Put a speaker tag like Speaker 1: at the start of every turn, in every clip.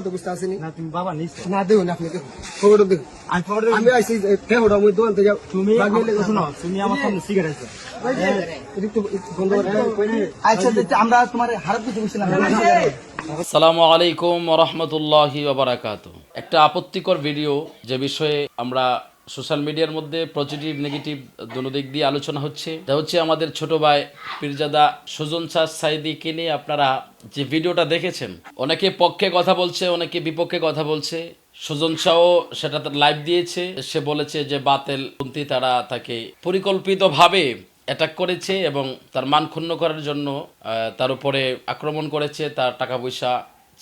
Speaker 1: তো বুঝতে আসেনি
Speaker 2: না তুমি বাবা নিস
Speaker 1: না দেও না আপনি দেখুন খবর দেখুন আমি আইছি ফেহড়া আমি দোকান থেকে
Speaker 2: তুমি শোনো তুমি আমার সামনে সিগারেট আছে
Speaker 1: একটু বন্ধ করে
Speaker 2: আচ্ছা আমরা তোমার হারাত দিতে বলছিলাম
Speaker 3: আসসালামু আলাইকুম ওয়া রাহমাতুল্লাহি ওয়া বারাকাতুহু। একটা আপত্তিকর ভিডিও যে বিষয়ে আমরা সোশ্যাল মিডিয়ার মধ্যে পজিটিভ নেগেটিভ দুটো দিক দিয়ে আলোচনা হচ্ছে। এটা হচ্ছে আমাদের ছোট ভাই পীরজাদা সুজন শাহ সাইদিকে নিয়ে আপনারা যে ভিডিওটা দেখেছেন, অনেকে পক্ষে কথা বলছে, অনেকে বিপক্ষে কথা বলছে। সুজন শাহ সেটা লাইভ দিয়েছে, সে বলেছে যে বাতেল পন্থী তারা তাকে পরিকল্পিতভাবে অ্যাটাক করেছে এবং তার মান ক্ষুণ্ণ করার জন্য তার উপরে আক্রমণ করেছে, তার টাকা পয়সা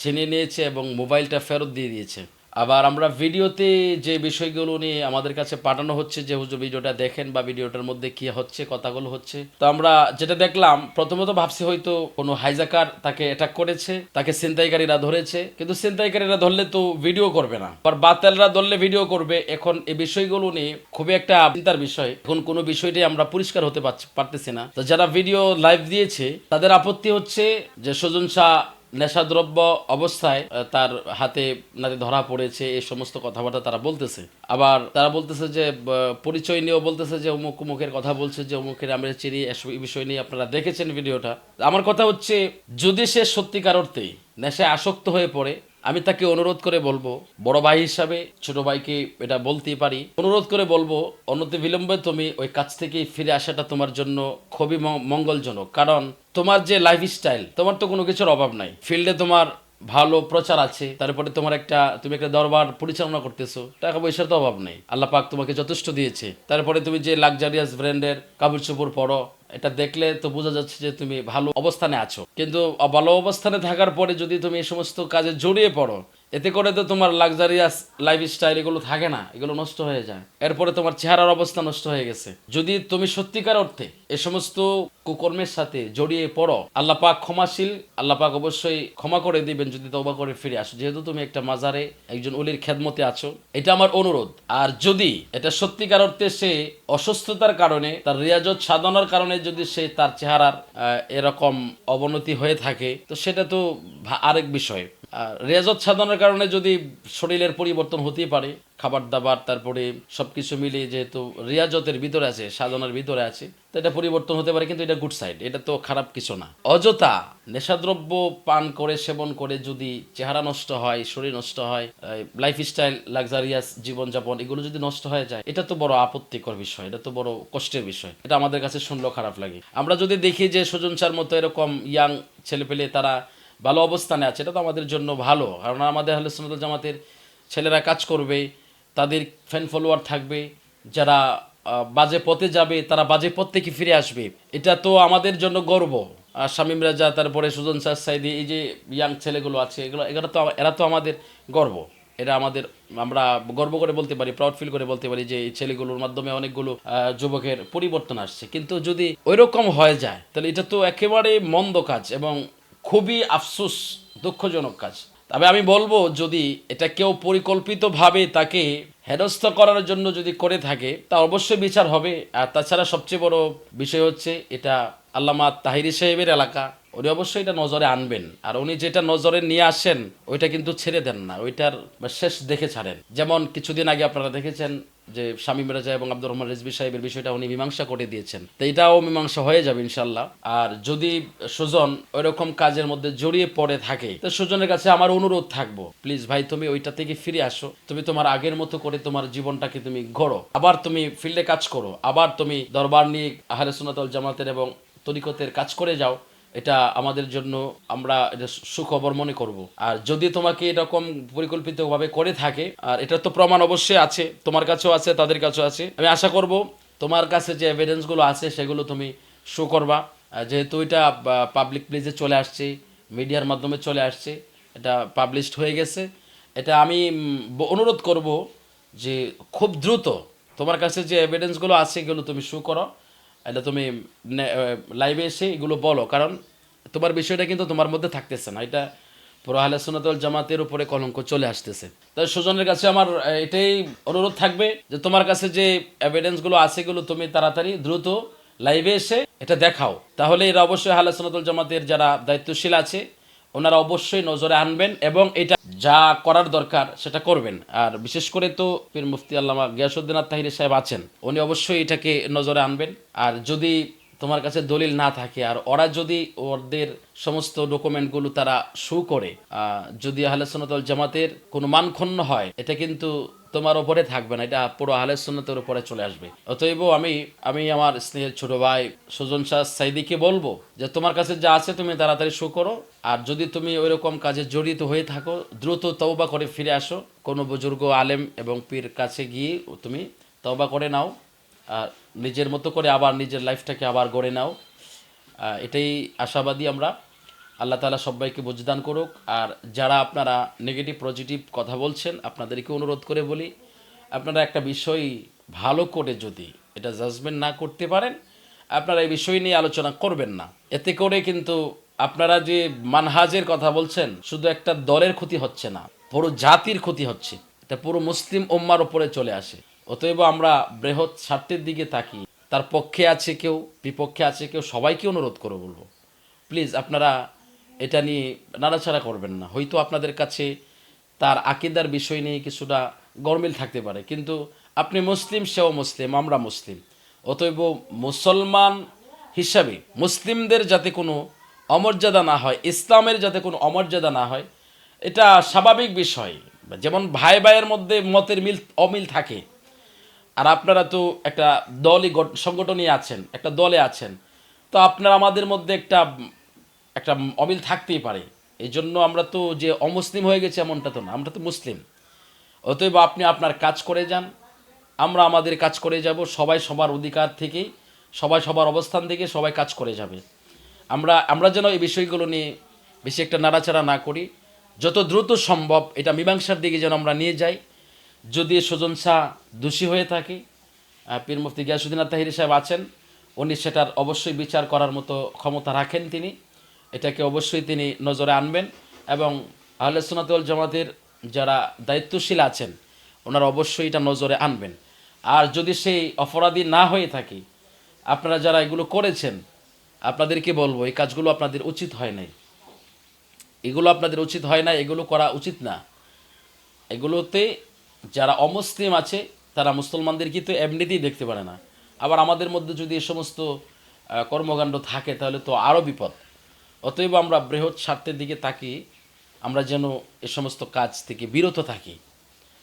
Speaker 3: ছিনিয়ে নিয়েছে এবং মোবাইলটা ফেরত দিয়ে দিয়েছে। আবার আমরা ভিডিওতে যে বিষয়গুলো নিয়ে আমাদের কাছে পাঠানো হচ্ছে যে হুজুর ভিডিওটা দেখেন বা ভিডিওটার মধ্যে কি হচ্ছে, কথাগুলো হচ্ছে, তো আমরা যেটা দেখলাম প্রথমত ভাবছি হয়তো কোনো হাইজাকার তাকে অ্যাটাক করেছে, তাকে ছিনতাইকারীরা ধরেছে, কিন্তু ছিনতাইকারীরা ধরলে তো ভিডিও করবে না, আবার বাতেলরা ধরলে ভিডিও করবে। এখন এই বিষয়গুলো নিয়ে খুবই একটা চিন্তার বিষয়। এখন কোনো বিষয়টাই আমরা পরিষ্কার হতে পারতেছি না। তো যারা ভিডিও লাইভ দিয়েছে তাদের আপত্তি হচ্ছে যে সুজন শাহ নেশাদ্রব্য অবস্থায় তার হাতে নাতে ধরা পড়েছে, এই সমস্ত কথাবার্তা তারা বলতেছে। আবার তারা বলতেছে যে পরিচয় নিয়েও বলতেছে যে অমুক অমুকের কথা বলছে, যে অমুকের আমরা চিনি, এই বিষয় নিয়ে আপনারা দেখেছেন ভিডিওটা। আমার কথা হচ্ছে যদি সে সত্যিকার অর্থে নেশায় আসক্ত হয়ে পড়ে, আমি তাকে অনুরোধ করে বলবো, বড় ভাই হিসাবে ছোট ভাইকে এটা বলতেই পারি, অনুরোধ করে বলবো অনতি বিলম্বে তুমি ওই কাজ থেকে ফিরে আসাটা তোমার জন্য খুবই মঙ্গলজনক। কারণ তোমার যে লাইফস্টাইল, তোমার তো কোনো কিছুর অভাব নাই, ফিল্ডে তোমার ভালো প্রচার আছে, তারপরে তুমি একটা দরবার পরিচালনা করতেছো, টাকা পয়সার তো অভাব নেই, আল্লাহ পাক তোমাকে যথেষ্ট দিয়েছে। তারপরে তুমি যে লাক্সারিয়াস ব্র্যান্ডের কাপড় চোপড় পরো, এটা দেখলে তো বোঝা যাচ্ছে যে তুমি ভালো অবস্থানে আছো। কিন্তু ভালো অবস্থানে থাকার পরে যদি তুমি এই সমস্ত কাজে জড়িয়ে পড়ো, এতে করে তো তোমার লাক্সারিয়াস লাইফস্টাইল এগুলো থাকে না, এগুলো নষ্ট হয়ে যায়। এরপরে তোমার চেহারার অবস্থা নষ্ট হয়ে গেছে। যদি তুমি সত্যিকার অর্থে এ সমস্ত কুকর্মের সাথে জড়িয়ে পড়ো, আল্লাহ পাক ক্ষমাশীল, আল্লাহ পাক অবশ্যই ক্ষমা করে দিবেন যদি তওবা করে ফিরে আসো। যেহেতু তুমি একটা মাজারে একজন ওলির খেদমতে আছো, এটা আমার অনুরোধ। আর যদি এটা সত্যিকার অর্থে সে অসুস্থতার কারণে, তার রিয়াজত সাধনার কারণে যদি সে তার চেহারার এরকম অবনতি হয়ে থাকে, তো সেটা তো আরেক বিষয়। রিয়াজত সাধনার কারণে যদি শরীরের পরিবর্তন হতেই পারে, খাবার দাবার তারপরে সবকিছু মিলিয়ে যেহেতু রিয়াজতের ভিতরে আছে, সাধনার ভিতরে আছে, তো এটা পরিবর্তন হতে পারে, কিন্তু এটা গুড সাইড, এটা তো খারাপ কিছু না। অযথা নেশাদ্রব্য পান করে সেবন করে যদি চেহারা নষ্ট হয়, শরীর নষ্ট হয়, লাইফস্টাইল লাক্সারিয়াস জীবনযাপন এগুলো যদি নষ্ট হয়ে যায়, এটা তো বড় আপত্তিকর বিষয়, এটা তো বড় কষ্টের বিষয়। এটা আমাদের কাছে শুনলেও খারাপ লাগে। আমরা যদি দেখি যে সুজন শাহর মতো এরকম ইয়াং ছেলেপেলে তারা ভালো অবস্থানে আছে, এটা তো আমাদের জন্য ভালো। কারণ আমাদের আহলে সুন্নাত ওয়াল জামাতের ছেলেরা কাজ করবে, তাদের ফ্যান ফলোয়ার থাকবে, যারা বাজে পথে যাবে তারা বাজে পথ থেকে ফিরে আসবে, এটা তো আমাদের জন্য গর্ব। আর শামীম রাজা, তারপরে সুজন শাহ সাইদি, এই যে ইয়াং ছেলেগুলো আছে, এরা তো আমাদের গর্ব। আমরা গর্ব করে বলতে পারি, প্রাউড ফিল করে বলতে পারি যে এই ছেলেগুলোর মাধ্যমে অনেকগুলো যুবকের পরিবর্তন আসছে। কিন্তু যদি ওইরকম হয়ে যায়, তাহলে এটা তো একেবারে মন্দ কাজ এবং খুবই আফসোস, দুঃখজনক কাজ। তবে আমি বলবো, যদি এটা কেউ পরিকল্পিতভাবে তাকে হেনস্থ করার জন্য যদি করে থাকে, তা অবশ্যই বিচার হবে। আর তাছাড়া সবচেয়ে বড় বিষয় হচ্ছে এটা আল্লামা তাহিরি সাহেবের এলাকা, উনি অবশ্যই এটা নজরে আনবেন। আর উনি যেটা নজরে নিয়ে আসেন ওইটা কিন্তু ছেড়ে দেন না, ওইটার শেষ দেখে ছাড়েন। যেমন কিছুদিন আগে আপনারা দেখেছেন যে শামীম রাজা এবং আব্দুর রহমান রিজভী সাহেবের বিষয়টা উনি মীমাংসা করে দিয়েছেন, তো এটাও মীমাংসা হয়ে যাবে ইনশাল্লাহ। আর যদি সুজন ওইরকম কাজের মধ্যে জড়িয়ে পড়ে থাকে, তো সুজনের কাছে আমার অনুরোধ থাকবো, প্লিজ ভাই তুমি ওইটা থেকে ফিরে আসো, তুমি তোমার আগের মতো করে তোমার জীবনটাকে তুমি গড়ো, আবার তুমি ফিল্ডে কাজ করো, আবার তুমি দরবার নিয়ে আহলে সুন্নাত ওয়াল জামাতের এবং তরিকতের কাজ করে যাও। এটা আমাদের জন্য, আমরা এটা সুখবর মনে করব। আর যদি তোমাকে এরকম পরিকল্পিতভাবে করে থাকে, আর এটা তো প্রমাণ অবশ্যই আছে, তোমার কাছেও আছে, তাদের কাছেও আছে, আমি আশা করব তোমার কাছে যে এভিডেন্সগুলো আছে সেগুলো তুমি শো করবা। যেহেতু এটা পাবলিক প্লেসে চলে আসছে, মিডিয়ার মাধ্যমে চলে আসছে, এটা পাবলিশড হয়ে গেছে, এটা আমি অনুরোধ করব যে খুব দ্রুত তোমার কাছে যে এভিডেন্সগুলো আছে এগুলো তুমি শো করো, এটা তুমি লাইভে এসে এগুলো বলো। কারণ তোমার বিষয়টা কিন্তু তোমার মধ্যে থাকতেছে না, এটা পুরো আহলে সুন্নাত ওয়াল জামাতের উপরে কলঙ্ক চলে আসতেছে। তাই সুজনের কাছে আমার এটাই অনুরোধ থাকবে যে তোমার কাছে যে এভিডেন্সগুলো আছে এগুলো তুমি তাড়াতাড়ি দ্রুত লাইভে এসে এটা দেখাও, তাহলে এরা অবশ্যই আহলে সুন্নাত ওয়াল জামাতের যারা দায়িত্বশীল আছে ওনারা অবশ্যই নজরে আনবেন এবং এটা যা করার দরকার সেটা করবেন। আর বিশেষ করে তো পীর মুফতি আল্লামা গিয়াসউদ্দিন আত-তাহিরি সাহেব আছেন, উনি অবশ্যই এটাকে নজরে আনবেন। আর যদি তোমার কাছে দলিল না থাকে আর ওরা যদি ওদের সমস্ত ডকুমেন্টগুলো তারা শো করে, যদি আহলে সুন্নাত ওয়াল জামাতের কোনো মানক্ষুণ্ণ হয়, এটা কিন্তু তোমার উপরে থাকবে না, এটা পুরো আহলে সুন্নাতের উপরে চলে আসবে। অতএব আমি আমার স্নেহের ছোট ভাই সুজন শাহ সাইদিকে বলবো যে তোমার কাছে যা আছে তুমি তাড়াতাড়ি শো করো। আর যদি তুমি ওইরকম কাজে জড়িত হয়ে থাকো, দ্রুত তওবা করে ফিরে আসো, কোনো বুজুর্গ আলেম এবং পীর কাছে গিয়ে তুমি তওবা করে নাও, আর নিজের মতো করে আবার নিজের লাইফটাকে আবার গড়ে নাও। এটাই আশাবাদী আমরা। আল্লাহ তাআলা সবাইকে বুঝদান করুক। আর যারা আপনারা নেগেটিভ পজিটিভ কথা বলছেন, আপনাদেরকে অনুরোধ করে বলি, আপনারা একটা বিষয় ভালো করে যদি এটা জাজমেন্ট না করতে পারেন, আপনারা এই বিষয় নিয়ে আলোচনা করবেন না। এতে করে কিন্তু আপনারা যে মানহাজের কথা বলছেন, শুধু একটা দলের ক্ষতি হচ্ছে না, পুরো জাতির ক্ষতি হচ্ছে, এটা পুরো মুসলিম উম্মার উপরে চলে আসে। অতএব আমরা বৃহৎ স্বার্থের দিকে তাকি, তার পক্ষে আছে কেউ, বিপক্ষে আছে কেউ, সবাইকে অনুরোধ করে বলবো, প্লিজ আপনারা এটা নিয়ে নাড়াচাড়া করবেন না। হয়তো আপনাদের কাছে তার আকীদার বিষয় নিয়ে কিছুটা গরমিল থাকতে পারে, কিন্তু আপনি মুসলিম, সেও মুসলিম, আমরা মুসলিম। অতএব মুসলমান হিসাবে মুসলিমদের যাতে কোনো অমর্যাদা না হয়, ইসলামের যাতে কোনো অমর্যাদা না হয়, এটা স্বাভাবিক বিষয়। যেমন ভাই ভাইয়ের মধ্যে মতের অমিল থাকে, আর আপনারা তো একটা দলই সংগঠনই আছেন, একটা দলে আছেন, তো আপনারা আমাদের মধ্যে একটা একটা অমিল থাকতেই পারে। এই জন্য আমরা তো যে অমুসলিম হয়ে গেছি এমনটা তো না, আমরা তো মুসলিম। অতএব আপনি আপনার কাজ করে যান, আমরা আমাদের কাজ করে যাব, সবাই সবার অধিকার থেকে, সবাই সবার অবস্থান থেকে সবাই কাজ করে যাবে। আমরা যেন এই বিষয়গুলো নিয়ে বেশি একটা নাড়াচাড়া না করি, যত দ্রুত সম্ভব এটা মীমাংসার দিকে যেন আমরা নিয়ে যাই। যদি সুজন শাহ দোষী হয়ে থাকে, পীর মুফতি গিয়াসউদ্দিন আত-তাহিরি সাহেব আছেন, উনি সেটার অবশ্যই বিচার করার মতো ক্ষমতা রাখেন, তিনি এটাকে অবশ্যই তিনি নজরে আনবেন। এবং আহলে সুন্নাত ওয়াল জামাতের যারা দায়িত্বশীল আছেন, ওনারা অবশ্যই এটা নজরে আনবেন। আর যদি সেই অপরাধী না হয়ে থাকে, আপনারা যারা এগুলো করেছেন, আপনাদেরকে বলবো এই কাজগুলো আপনাদের উচিত হয় নাই, এগুলো আপনাদের উচিত হয় না, এগুলো করা উচিত না। এগুলোতে যারা অমুসলিম আছে তারা মুসলমানদেরকে তো এমনিতেই দেখতে পারে না, আবার আমাদের মধ্যে যদি এ সমস্ত কর্মকাণ্ড থাকে তাহলে তো আরও বিপদ। অতএব আমরা বৃহৎ স্বার্থের দিকে তাকি, আমরা যেন এ সমস্ত কাজ থেকে বিরত থাকি।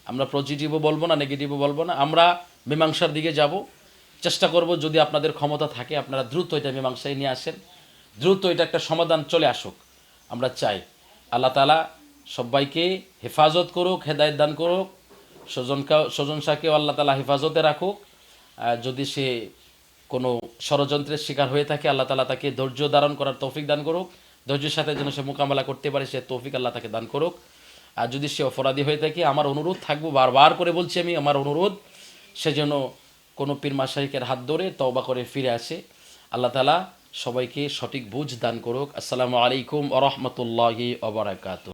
Speaker 3: আমরা পজিটিভও বলবো না, নেগেটিভও বলবো না, আমরা মীমাংসার দিকে যাব, চেষ্টা করব। যদি আপনাদের ক্ষমতা থাকে আপনারা দ্রুত এটা মীমাংসায় নিয়ে আসেন, দ্রুত এটা একটা সমাধান চলে আসুক, আমরা চাই। আল্লাহ তাআলা সবাইকে হেফাজত করুক, হেদায়েত দান করুক। সুজন শাহকেও আল্লাহ তাআলা হেফাজতে রাখুক। যদি সে কোনো ষড়যন্ত্রের শিকার হয়ে থাকে, আল্লাহ তাআলা তাকে ধৈর্য ধারণ করার তৌফিক দান করুক, ধৈর্যের সাথে যেন সে মোকাবেলা করতে পারে, সে তৌফিক আল্লাহ তাকে দান করুক। আর যদি সে অপরাধী হয়ে থাকে, আমার অনুরোধ থাকবো, বারবার করে বলছি আমি, আমার অনুরোধ, সে যেন কোনো পীর মাশাইখের হাত ধরে তওবা করে ফিরে আসে। আল্লাহ তাআলা সবাইকে সঠিক বুঝ দান করুক। আসসালামু আলাইকুম ওয়া রাহমাতুল্লাহি ওয়া বারাকাতুহু।